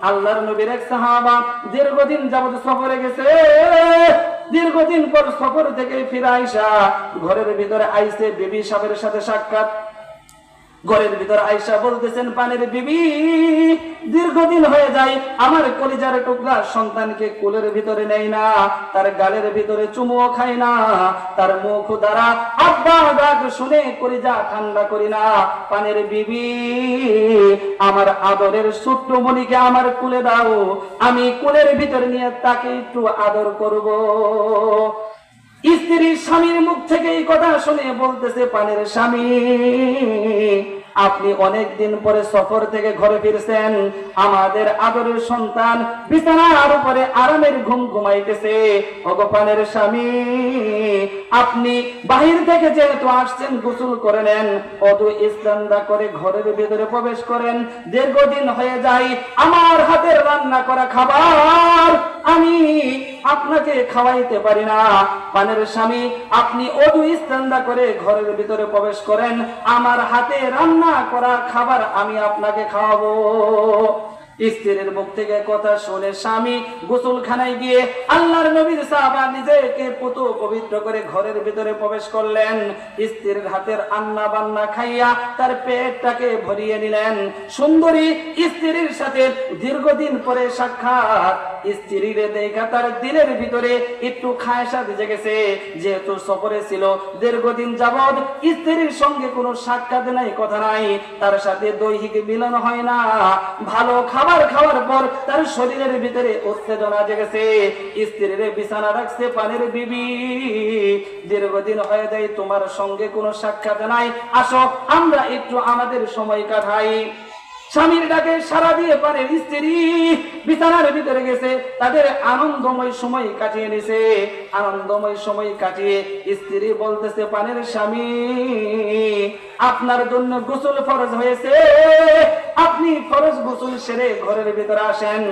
আল্লাহর নবীর এক সাহাবা দীর্ঘদিন যাবত সফরে গেছে। দীর্ঘদিন পর সফর থেকে ফিরে আইসা ঘরের ভিতরে আইসে বিবি সাহেবের সাথে সাক্ষাৎ। ঘরের ভিতর আয়েশা বলতেছেন, পানির বিবি, দীর্ঘদিন হয়ে যায় আমার কলিজার টুকরা সন্তানকে কোলের ভিতরে নেই না, তার গালের ভিতরে চুমুও খাই না, তার মুখ দ্বারা আব্বা ডাক শুনে কলিজা ঠান্ডা করি না। পানির বিবি, আমার আদরের ছোট্ট মনিকে আমার কোলে দাও, আমি কোলের ভিতরে নিয়ে তাকে একটু আদর করব। স্ত্রী স্বামীর মুখ থেকে এই কথা শুনে বলতেছে, পানির স্বামী, আপনি অনেক দিন পরে সফর থেকে ঘরে ফিরছেন, আমাদের আদরের সন্তান বিছানার উপরে আরামের ঘুম ঘুমাইতেছে। ওগো পানির স্বামী, আপনি বাহির থেকে যেহেতু আসছেন গোসল করে নেন, অদু ইস্তেঞ্জা করে ঘরের ভিতরে প্রবেশ করেন। দীর্ঘদিন হয়ে যায় আমার হাতের রান্না করা খাবার আমি আপনাকে খাওয়াইতে পারি না। পানির স্বামী, আপনি অদু ইস্তেঞ্জা করে ঘরের ভিতরে প্রবেশ করেন, আমার হাতে রান্না করা খাবার আমি আপনাকে খাওয়াবো। স্ত্রীর মুখ থেকে কথা শুনে স্বামী গোসলখানায় গিয়ে আল্লাহর নবীর সাহাবা নিজেকে পুতু পবিত্র করে ঘরের ভিতরে প্রবেশ করলেন। স্ত্রীর হাতের আন্না বান্না খাইয়া তার পেটটাকে ভরিয়ে নিলেন। সুন্দরী স্ত্রীর সাথে দীর্ঘদিন পরে সাক্ষাৎ। স্ত্রীর দেখা তার দিলের ভিতরে একটু খায়সা ভিজে গেছে। যেহেতু সফরে ছিল, দীর্ঘদিন যাবৎ স্ত্রীর সঙ্গে কোনো সাক্ষাৎ নাই, কথা নাই, তার সাথে দৈহিক মিলন হয় না। ভালো খাবার খাওয়ার পর তার শরীরের ভিতরে উত্তেজনা জেগেছে। স্ত্রীর বিছানা রাখছে পানির বিবি, দীর্ঘদিন হয়ে যায় তোমার সঙ্গে কোনো সাক্ষাৎ নাই, আসো আমরা একটু আমাদের সময় কাটাই। স্বামীর ডাকে সারা দিয়ে পানির স্ত্রী বিছানার ভিতরে গেছে, তাদের আনন্দময় সময় কাটিয়ে নিছে। আনন্দময় সময় কাটিয়ে স্ত্রী বলতেছে, পানির স্বামী, আপনার জন্য গোসল ফরজ হয়েছে, আপনি ফরজ গোসল সেরে ঘরের ভিতরে আসেন।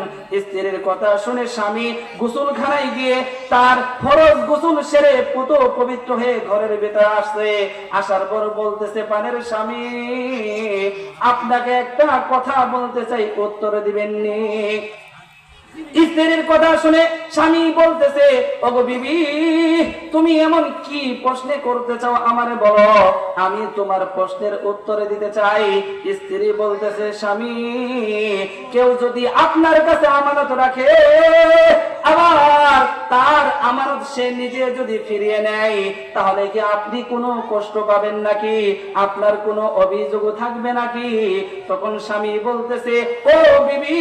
স্ত্রীর কথা শুনে স্বামী গোসলখানায় গিয়ে তার ফরজ গোসল সেরে পুত পবিত্র হয়ে ঘরের ভিতরে আসছে। আসার পর বলতেছে, পানির স্বামী, আপনাকে একটা কথা বলতে চাই, উত্তর দিবেননি? স্ত্রীর কথা শুনে স্বামী বলতেছে, ওগো বিবি, তুমি এমন কি প্রশ্ন করতে চাও আমারে বলো, আমি তোমার প্রশ্নের উত্তরে দিতে চাই। স্ত্রী বলতেছে, স্বামী, কেউ যদি আপনার কাছে আমানত রাখে, আবার তার আমানত সে নিজে যদি ফিরিয়ে নেয়, তাহলে কি আপনি কোনো কষ্ট পাবেন নাকি? আপনার কোনো অভিযোগ থাকবে নাকি? তখন স্বামী বলতেছে, ও বিবি,